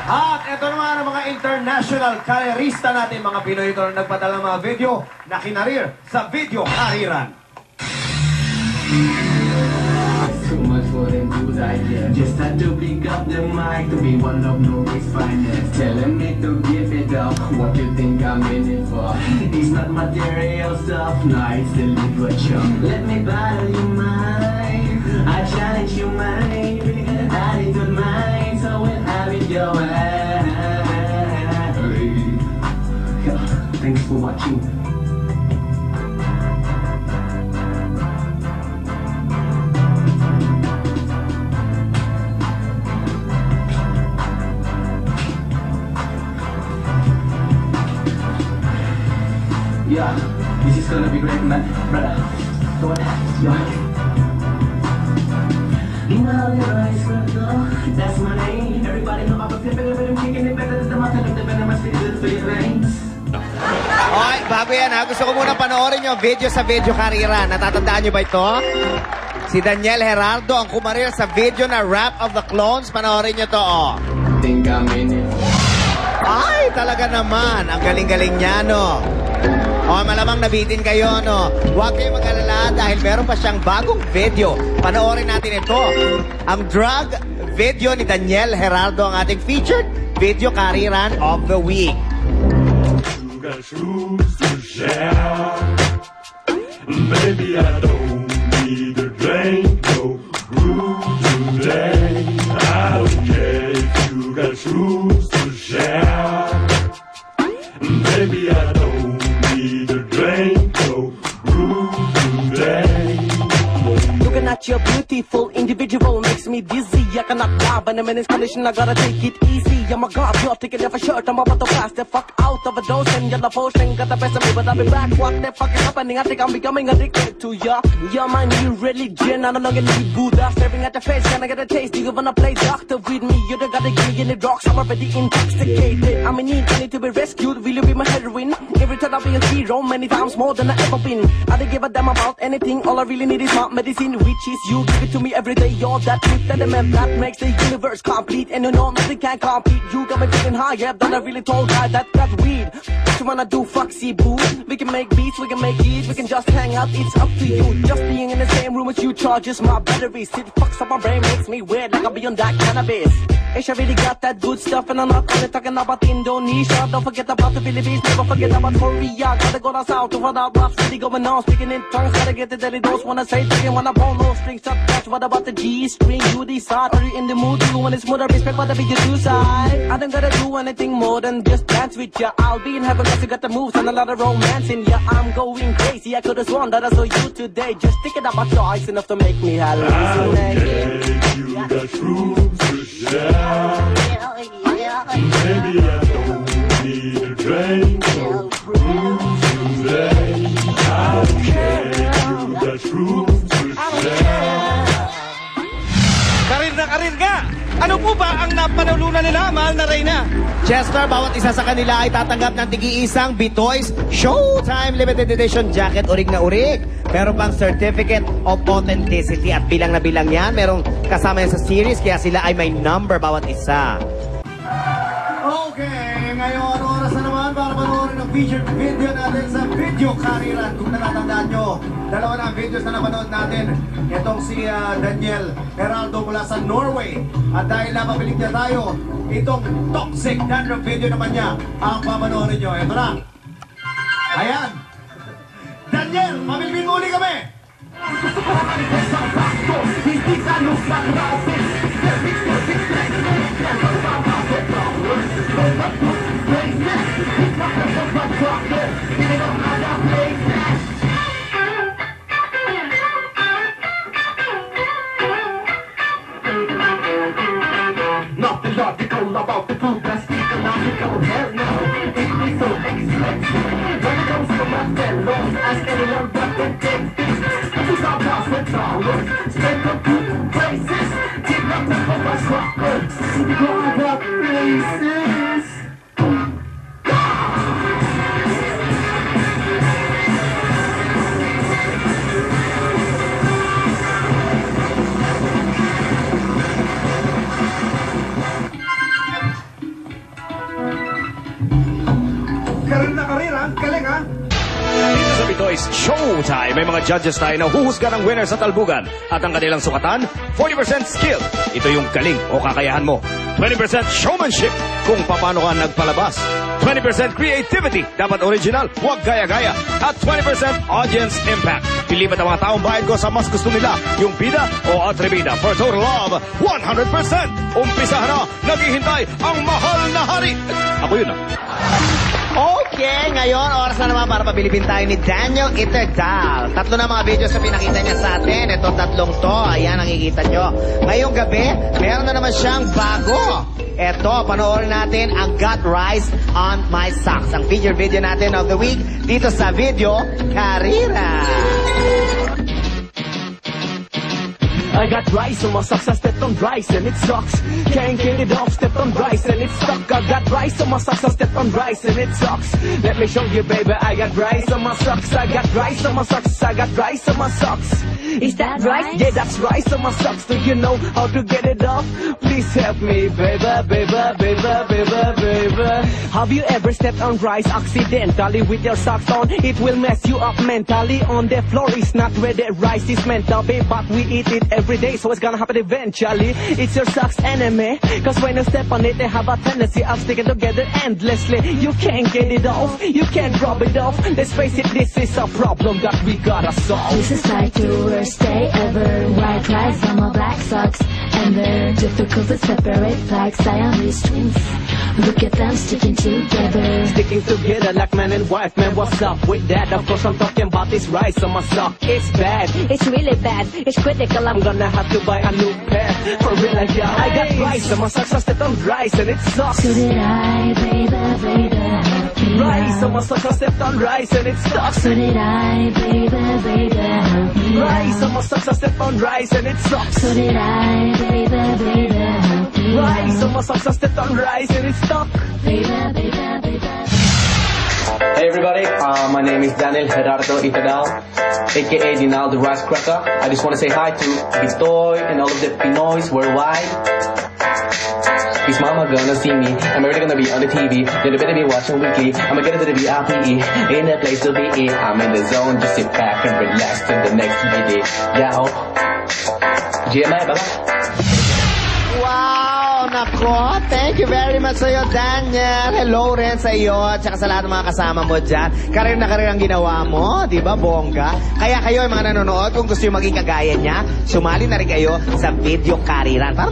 At ito naman ang mga international karerista natin, mga Pinoy ito na nagpadala ng mga video na kinarir sa Video Kariran. So much for them dudes I get. Just had to pick up the mic to be one of Norway's finest. Telling me to give it up. What you think I'm in it for? It's not material stuff, no, it's the literature. Let me battle your mind. I challenge your mind. Really got an attitude mind, so we'll have it your way. Thanks for watching. Yeah, this is gonna be great, man. Brother, go on. That's my name. Everybody know I'm a flip it, I'm kicking it better than the mouth of the venomous good for your veins. Okay, bago yan ha, gusto ko muna panoorin yung video sa Video Kariran. Natatandaan nyo ba ito? Si Daniel Gerardo ang kumarir sa video na Rap of the Clones. Panoorin nyo to, oh. Think I'm in it. Ay, talaga naman. Ang galing-galing niya, no? O, malamang nabitin kayo, no? Huwag kayong mag-alala dahil meron pa siyang bagong video. Panoorin natin ito. Ang drug video ni Daniel Gerardo, ang ating featured Video Kariran of the Week. You got shoes to share. Maybe I don't need a drink, no groove today. I don't care if you got shoes to share. Maybe I don't need a drink, no groove today. Looking at your beautiful individual makes me dizzy. I cannot grab in a minute's condition, I gotta take it easy. I'm a god, you're taking off a shirt, I'm about to blast the fuck out of a dose. And you're the potion, got the best of me, but I'll be back. What the fuck is happening? I think I'm becoming addicted to ya. You're my new religion, I no longer need Buddha. Staring at your face, can I get a taste? Do you wanna play doctor with me? You don't gotta give me any drugs, I'm already intoxicated. I'm in need, I need to be rescued, will you be my heroine? Every time I'll be a hero, many times more than I ever been. I don't give a damn about anything, all I really need is my medicine, which is you. Give it to me every day, you're that fifth element that makes the universe complete. And you know nothing can compete. You got me feeling higher than a really tall guy that got weed. What you wanna do, foxy boo? We can make beats, we can make it, we can just hang out, it's up to you. Just being in the same room as you charges my batteries. It fucks up my brain, makes me weird like I'm beyond that cannabis. Asia really got that good stuff, and I'm not only talking about Indonesia. Don't forget about the Philippines, never forget about Korea. Gotta go down south to find out what's really going on. Speaking in tongues, gotta get the daily dose. Wanna say something, wanna pull no strings, touch. What about the G-string? You decide. Are you in the mood? You want it's more to respect whatever you do side. I don't gotta do anything more than just dance with ya. I'll be in heaven cause you got the moves and a lot of romance in ya. I'm going crazy, I could've sworn that I saw you today. Just thinking about your eyes enough to make me hallucinate. You got shoes to share. Maybe I don't need a drink, no groove today. I don't care if you got shoes to share. Karir na karir nga! Ano po ba ang napanulunan nila, mahal na Reyna? Chester, bawat isa sa kanila ay tatanggap ng tigi-isang Bitoys Showtime Limited Edition jacket, urig na urig. Meron pang Certificate of Authenticity at bilang na bilang yan. Merong kasama yan sa series, kaya sila ay may number bawat isa. Okay, ngayon oras na naman para panoorin ang featured video natin sa Video Kariran. Kung natatandaan nyo, dalawa na ang videos na napanood natin. Itong si Daniel Gerardo mula sa Norway. At dahil napabilig niya tayo, itong toxic dandruff video naman niya ang papanoorin nyo. Ito na. Ayan. Daniel, pamilmin muli kami. Nothing logical about the food that's economical. Hell no, it be so expensive. When it comes to my fellows, ask anyone what they take this. This is our house with dollars. Spend the good places. Take up the whole my trucker. Go other places. karir, ha? Galing, ha? Dito sa Bitoy's Showtime, may mga judges tayo na huhusga ng winner sa talbugan. At ang kanilang sukatan, 40% skill. Ito yung galing o kakayahan mo. 20% showmanship, kung paano ka nagpalabas. 20% creativity, dapat original, huwag gaya-gaya. At 20% audience impact. Pilipat ang mga taong bayan ko sa mas gusto nila, yung bida o atribida, for a total of 100%. Umpisahan na, naghihintay ang mahal na hari. Ako yun, Okay, ngayon, oras na naman para pabilipin tayo ni Daniel Iterdal. Tatlo na mga videos na pinakita niya sa atin. Itong tatlong to, ayan, nakikita nyo. Ngayong gabi, meron na naman siyang bago. Eto, panoorin natin ang Got Rice on My Socks. Ang feature video natin of the week dito sa Video Karira. I got rice on my socks, I stepped on rice and it sucks. Can't get it off, stepped on rice and it stuck. I got rice on my socks, I stepped on rice and it sucks. Let me show you, baby, I got rice on my socks. I got rice on my socks, I got rice on my socks. Is that right? Yeah, that's rice on my socks. Do you know how to get it off? Please help me, baby, baby, baby, baby, baby. Have you ever stepped on rice accidentally with your socks on? It will mess you up mentally. On the floor is not where the rice is meant to be, but we eat it every day, so it's gonna happen eventually. It's your socks enemy, cause when you step on it, they have a tendency of sticking together endlessly. You can't get it off, you can't rub it off. Let's face it, this is a problem that we gotta solve. This is like the worst day ever. White rice on my black socks, and they're difficult to separate like Siamese twins. Look at them sticking together. Sticking together like man and wife, man, what's up with that? Of course I'm talking about this rice on my sock. It's bad, It's really bad. It's critical. I'm gonna have to buy a new pair. For real, like, yeah, I got rice on my socks, I stepped on rice and it sucks. So did I, baby, baby. Help me Rice on out. my socks, I stepped on rice and it sucks. So did I, baby, baby. Help me Rice on out. my socks, I stepped on rice and it sucks. So did I, baby, baby. Help me Rice on out. my socks, I stepped on rice and it's stuck. Baby, baby, baby. Hey everybody, my name is Daniel Gerardo Iterdal, aka Dinal the Rice Cracker. I just want to say hi to Bitoy and all of the Pinoys worldwide. Is mama gonna see me? I'm already gonna be on the TV. Then better be watching weekly. I'ma get into the VIPE, in the place to be in. I'm in the zone, just sit back and relax to the next video. Yao. GMI, bye-bye. Wow, nako. Thank you very much sa iyo, Daniel. Hello rin sa iyo at saka sa lahat ng mga kasama mo dyan. Karir na karir ang ginawa mo, di ba, bongga? Kaya kayo, mga nanonood, kung gusto yung maging kagaya niya, sumali na rin kayo sa Video Kariran. Para